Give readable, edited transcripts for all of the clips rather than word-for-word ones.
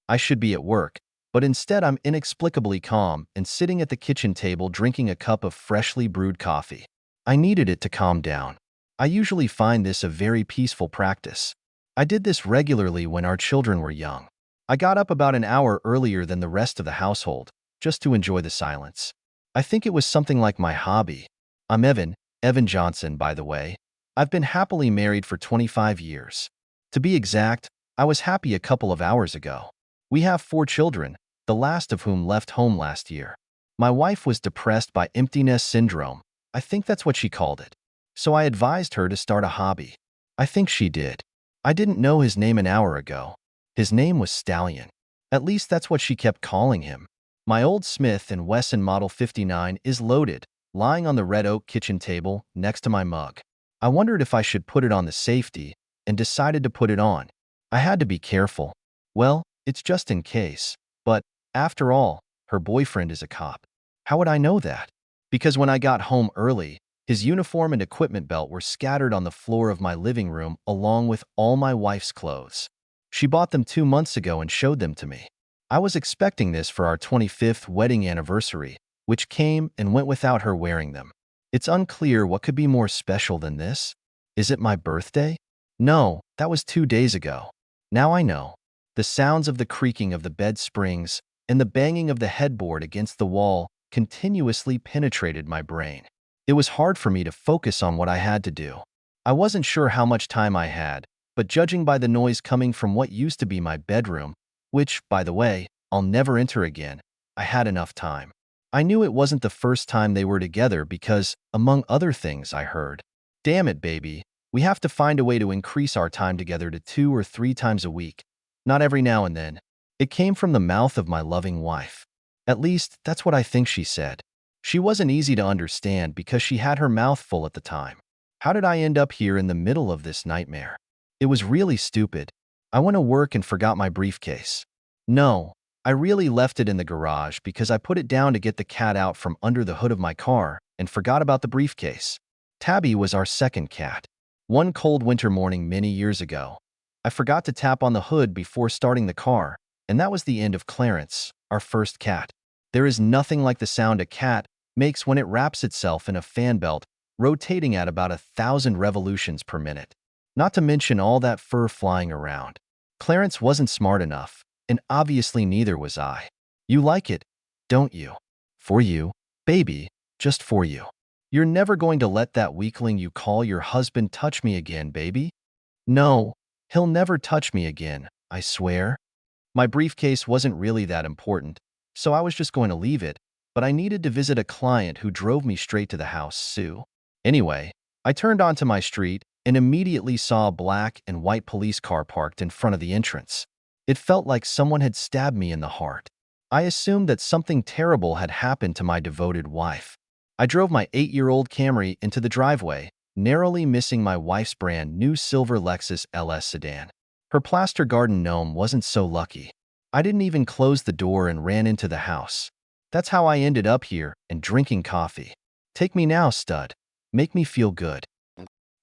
I should be at work, but instead I'm inexplicably calm and sitting at the kitchen table drinking a cup of freshly brewed coffee. I needed it to calm down. I usually find this a very peaceful practice. I did this regularly when our children were young. I got up about an hour earlier than the rest of the household, just to enjoy the silence. I think it was something like my hobby. I'm Evan Johnson, by the way. I've been happily married for 25 years. To be exact, I was happy a couple of hours ago. We have 4 children, the last of whom left home last year. My wife was depressed by empty nest syndrome. I think that's what she called it. So I advised her to start a hobby. I think she did. I didn't know his name an hour ago. His name was Stallion. At least that's what she kept calling him. My old Smith & Wesson Model 59 is loaded, lying on the red oak kitchen table next to my mug. I wondered if I should put it on the safety and decided to put it on. I had to be careful. Well, it's just in case. But, after all, her boyfriend is a cop. How would I know that? Because when I got home early, his uniform and equipment belt were scattered on the floor of my living room along with all my wife's clothes. She bought them 2 months ago and showed them to me. I was expecting this for our 25th wedding anniversary, which came and went without her wearing them. It's unclear what could be more special than this. Is it my birthday? No, that was 2 days ago. Now I know. The sounds of the creaking of the bed springs and the banging of the headboard against the wall continuously penetrated my brain. It was hard for me to focus on what I had to do. I wasn't sure how much time I had, but judging by the noise coming from what used to be my bedroom, which, by the way, I'll never enter again, I had enough time. I knew it wasn't the first time they were together because, among other things, I heard, "Damn it, baby, we have to find a way to increase our time together to 2 or 3 times a week, not every now and then." It came from the mouth of my loving wife. At least, that's what I think she said. She wasn't easy to understand because she had her mouth full at the time. How did I end up here in the middle of this nightmare? It was really stupid. I went to work and forgot my briefcase. No, I really left it in the garage because I put it down to get the cat out from under the hood of my car and forgot about the briefcase. Tabby was our second cat. One cold winter morning many years ago, I forgot to tap on the hood before starting the car, and that was the end of Clarence, our first cat. There is nothing like the sound a cat makes when it wraps itself in a fan belt, rotating at about 1,000 revolutions per minute. Not to mention all that fur flying around. Clarence wasn't smart enough, and obviously neither was I. You like it, don't you? For you, baby, just for you. You're never going to let that weakling you call your husband touch me again, baby? No, he'll never touch me again, I swear. My briefcase wasn't really that important, so I was just going to leave it, but I needed to visit a client who drove me straight to the house, Sue. Anyway, I turned onto my street and immediately saw a black and white police car parked in front of the entrance. It felt like someone had stabbed me in the heart. I assumed that something terrible had happened to my devoted wife. I drove my 8-year-old Camry into the driveway, narrowly missing my wife's brand new silver Lexus LS sedan. Her plaster garden gnome wasn't so lucky. I didn't even close the door and ran into the house. That's how I ended up here and drinking coffee. Take me now, stud. Make me feel good.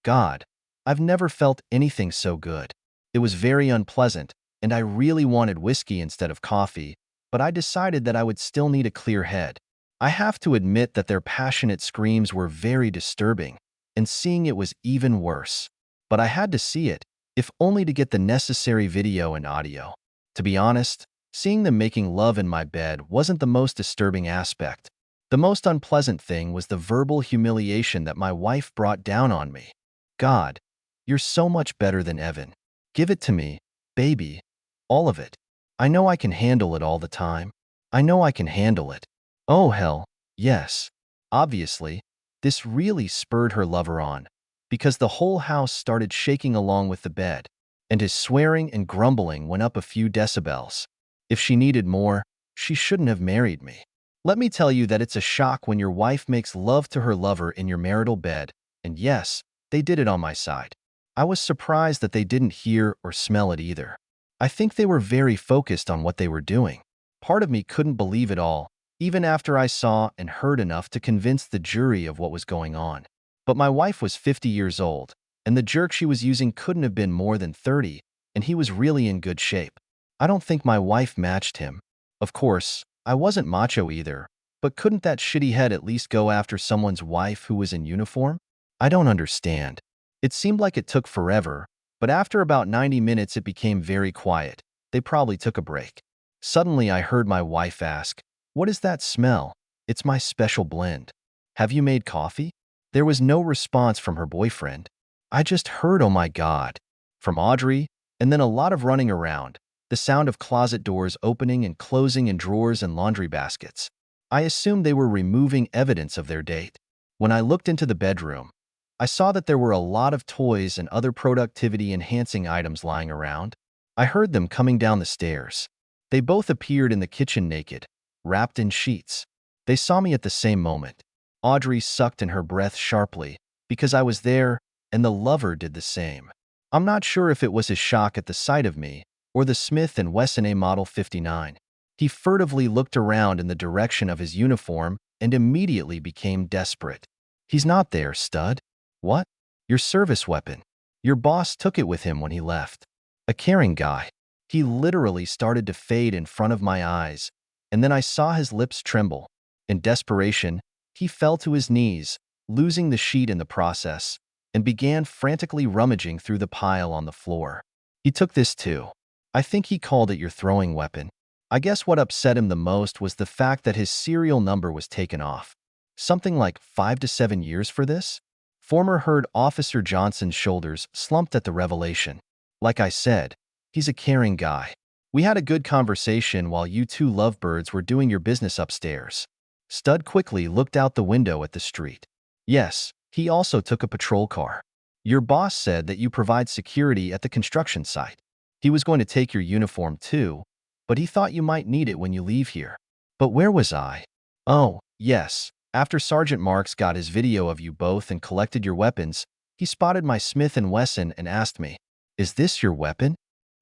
God, I've never felt anything so good. It was very unpleasant, and I really wanted whiskey instead of coffee, but I decided that I would still need a clear head. I have to admit that their passionate screams were very disturbing, and seeing it was even worse. But I had to see it, if only to get the necessary video and audio. To be honest, seeing them making love in my bed wasn't the most disturbing aspect. The most unpleasant thing was the verbal humiliation that my wife brought down on me. God, you're so much better than Evan. Give it to me, baby. All of it. I know I can handle it all the time. I know I can handle it. Oh hell, yes. Obviously, this really spurred her lover on, because the whole house started shaking along with the bed, and his swearing and grumbling went up a few decibels. If she needed more, she shouldn't have married me. Let me tell you that it's a shock when your wife makes love to her lover in your marital bed, and yes, they did it on my side. I was surprised that they didn't hear or smell it either. I think they were very focused on what they were doing. Part of me couldn't believe it all, even after I saw and heard enough to convince the jury of what was going on. But my wife was 50 years old, and the jerk she was using couldn't have been more than 30, and he was really in good shape. I don't think my wife matched him. Of course, I wasn't macho either, but couldn't that shitty head at least go after someone's wife who was in uniform? I don't understand. It seemed like it took forever, but after about 90 minutes it became very quiet. They probably took a break. Suddenly I heard my wife ask, "What is that smell?" "It's my special blend." "Have you made coffee?" There was no response from her boyfriend. I just heard, "Oh my God," from Audrey, and then a lot of running around, the sound of closet doors opening and closing and drawers and laundry baskets. I assumed they were removing evidence of their date. When I looked into the bedroom, I saw that there were a lot of toys and other productivity-enhancing items lying around. I heard them coming down the stairs. They both appeared in the kitchen naked, wrapped in sheets. They saw me at the same moment. Audrey sucked in her breath sharply because I was there, and the lover did the same. I'm not sure if it was his shock at the sight of me or the Smith & Wesson A Model 59. He furtively looked around in the direction of his uniform and immediately became desperate. "He's not there, stud." "What?" "Your service weapon. Your boss took it with him when he left." A caring guy. He literally started to fade in front of my eyes, and then I saw his lips tremble. In desperation, he fell to his knees, losing the sheet in the process, and began frantically rummaging through the pile on the floor. He took this too. I think he called it your throwing weapon. I guess what upset him the most was the fact that his serial number was taken off. Something like 5 to 7 years for this? Former heard Officer Johnson's shoulders slumped at the revelation. Like I said, he's a caring guy. We had a good conversation while you two lovebirds were doing your business upstairs. Stud quickly looked out the window at the street. Yes, he also took a patrol car. Your boss said that you provide security at the construction site. He was going to take your uniform too, but he thought you might need it when you leave here. But where was I? Oh, yes. After Sergeant Marks got his video of you both and collected your weapons, he spotted my Smith & Wesson and asked me, "Is this your weapon?"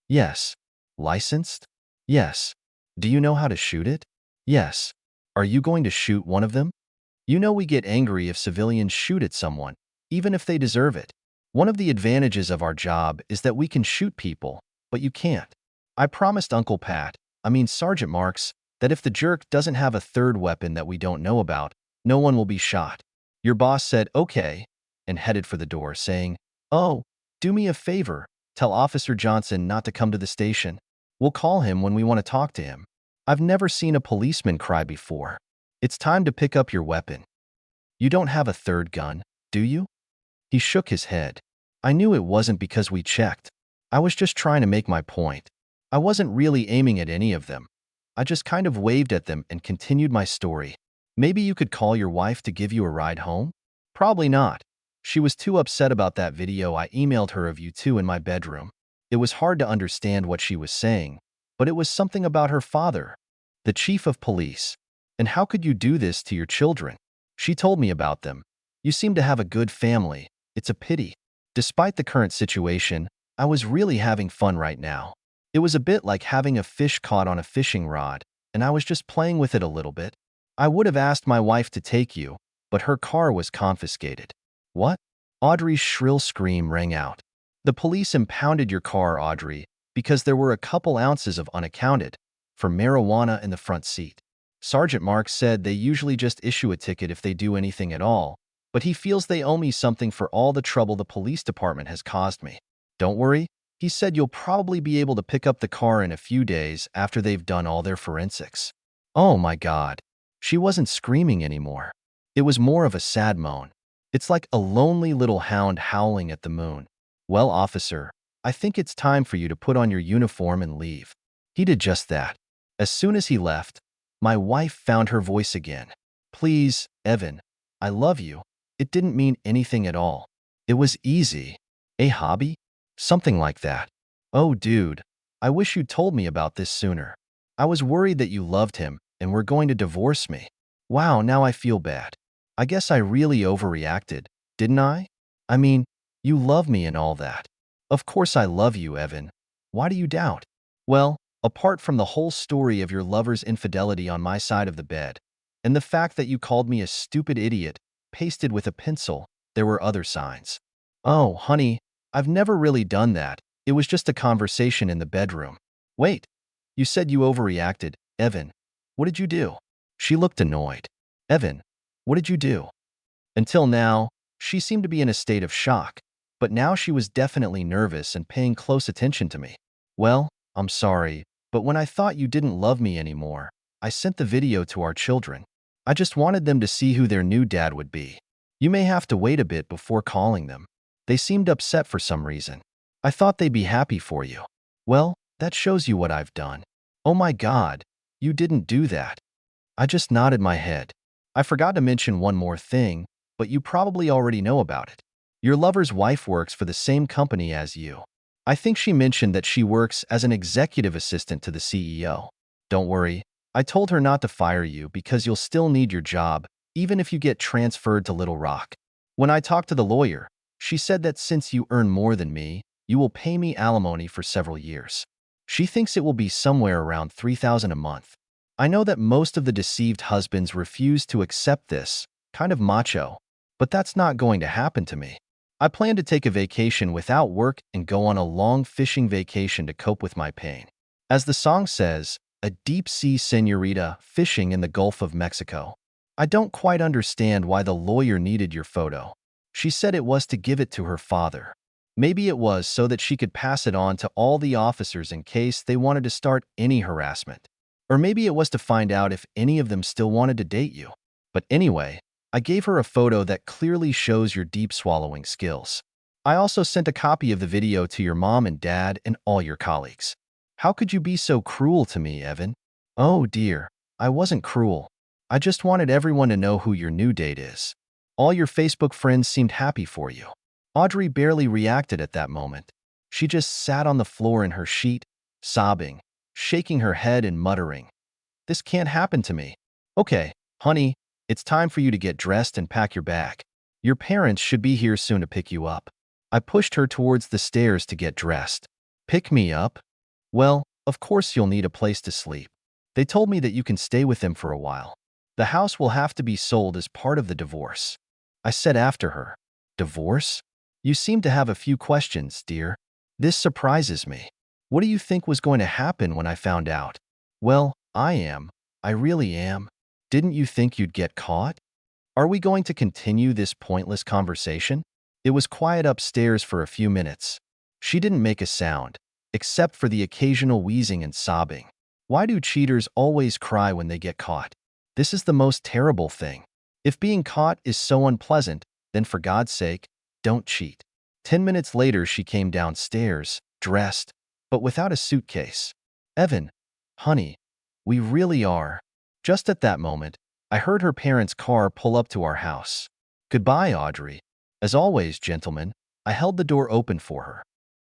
"Yes." "Licensed?" "Yes." "Do you know how to shoot it?" "Yes." "Are you going to shoot one of them?" You know we get angry if civilians shoot at someone, even if they deserve it. One of the advantages of our job is that we can shoot people, but you can't. I promised Uncle Pat, Sergeant Marks, that if the jerk doesn't have a third weapon that we don't know about, no one will be shot. Your boss said, "Okay," and headed for the door, saying, "Oh, do me a favor, tell Officer Johnson not to come to the station. We'll call him when we want to talk to him." I've never seen a policeman cry before. It's time to pick up your weapon. You don't have a third gun, do you? He shook his head. I knew it wasn't because we checked. I was just trying to make my point. I wasn't really aiming at any of them. I just kind of waved at them and continued my story. Maybe you could call your wife to give you a ride home? Probably not. She was too upset about that video I emailed her of you two in my bedroom. It was hard to understand what she was saying, but it was something about her father, the chief of police. And how could you do this to your children? She told me about them. You seem to have a good family. It's a pity. Despite the current situation, I was really having fun right now. It was a bit like having a fish caught on a fishing rod, and I was just playing with it a little bit. I would have asked my wife to take you, but her car was confiscated. What? Audrey's shrill scream rang out. The police impounded your car, Audrey, because there were a couple ounces of unaccounted for marijuana in the front seat. Sergeant Marks said they usually just issue a ticket if they do anything at all, but he feels they owe me something for all the trouble the police department has caused me. Don't worry, he said you'll probably be able to pick up the car in a few days after they've done all their forensics. Oh my God. She wasn't screaming anymore. It was more of a sad moan. It's like a lonely little hound howling at the moon. Well, officer, I think it's time for you to put on your uniform and leave. He did just that. As soon as he left, my wife found her voice again. Please, Evan, I love you. It didn't mean anything at all. It was easy. A hobby? Something like that. Oh, dude, I wish you'd told me about this sooner. I was worried that you loved him and were going to divorce me. Wow, now I feel bad. I guess I really overreacted, didn't I? You love me and all that. Of course I love you, Evan. Why do you doubt? Well, apart from the whole story of your lover's infidelity on my side of the bed, and the fact that you called me a stupid idiot, pasted with a pencil, there were other signs. Oh, honey, I've never really done that. It was just a conversation in the bedroom. Wait, You said you overreacted. Evan, what did you do? She looked annoyed. Evan, what did you do? Until now, she seemed to be in a state of shock, but now she was definitely nervous and paying close attention to me. Well, I'm sorry, but when I thought you didn't love me anymore, I sent the video to our children. I just wanted them to see who their new dad would be. You may have to wait a bit before calling them. They seemed upset for some reason. I thought they'd be happy for you. Well, that shows you what I've done. Oh my God, you didn't do that. I just nodded my head. I forgot to mention one more thing, but you probably already know about it. Your lover's wife works for the same company as you. I think she mentioned that she works as an executive assistant to the CEO. Don't worry, I told her not to fire you because you'll still need your job, even if you get transferred to Little Rock. When I talked to the lawyer, she said that since you earn more than me, you will pay me alimony for several years. She thinks it will be somewhere around $3,000 a month. I know that most of the deceived husbands refuse to accept this, kind of macho, but that's not going to happen to me. I plan to take a vacation without work and go on a long fishing vacation to cope with my pain. As the song says, a deep-sea señorita fishing in the Gulf of Mexico. I don't quite understand why the lawyer needed your photo. She said it was to give it to her father. Maybe it was so that she could pass it on to all the officers in case they wanted to start any harassment. Or maybe it was to find out if any of them still wanted to date you. But anyway, I gave her a photo that clearly shows your deep swallowing skills. I also sent a copy of the video to your mom and dad and all your colleagues. How could you be so cruel to me, Evan? Oh dear, I wasn't cruel. I just wanted everyone to know who your new date is. All your Facebook friends seemed happy for you. Audrey barely reacted at that moment. She just sat on the floor in her sheet, sobbing, shaking her head and muttering, "This can't happen to me." Okay, honey, it's time for you to get dressed and pack your bag. Your parents should be here soon to pick you up. I pushed her towards the stairs to get dressed. Pick me up? Well, of course you'll need a place to sleep. They told me that you can stay with them for a while. The house will have to be sold as part of the divorce. I said after her, "Divorce? You seem to have a few questions, dear. This surprises me. What do you think was going to happen when I found out?" Well, I am. I really am. Didn't you think you'd get caught? Are we going to continue this pointless conversation? It was quiet upstairs for a few minutes. She didn't make a sound, except for the occasional wheezing and sobbing. Why do cheaters always cry when they get caught? This is the most terrible thing. If being caught is so unpleasant, then for God's sake, don't cheat. 10 minutes later, she came downstairs, dressed, but without a suitcase. Evan, honey, we really are. Just at that moment, I heard her parents' car pull up to our house. Goodbye, Audrey. As always, gentlemen, I held the door open for her.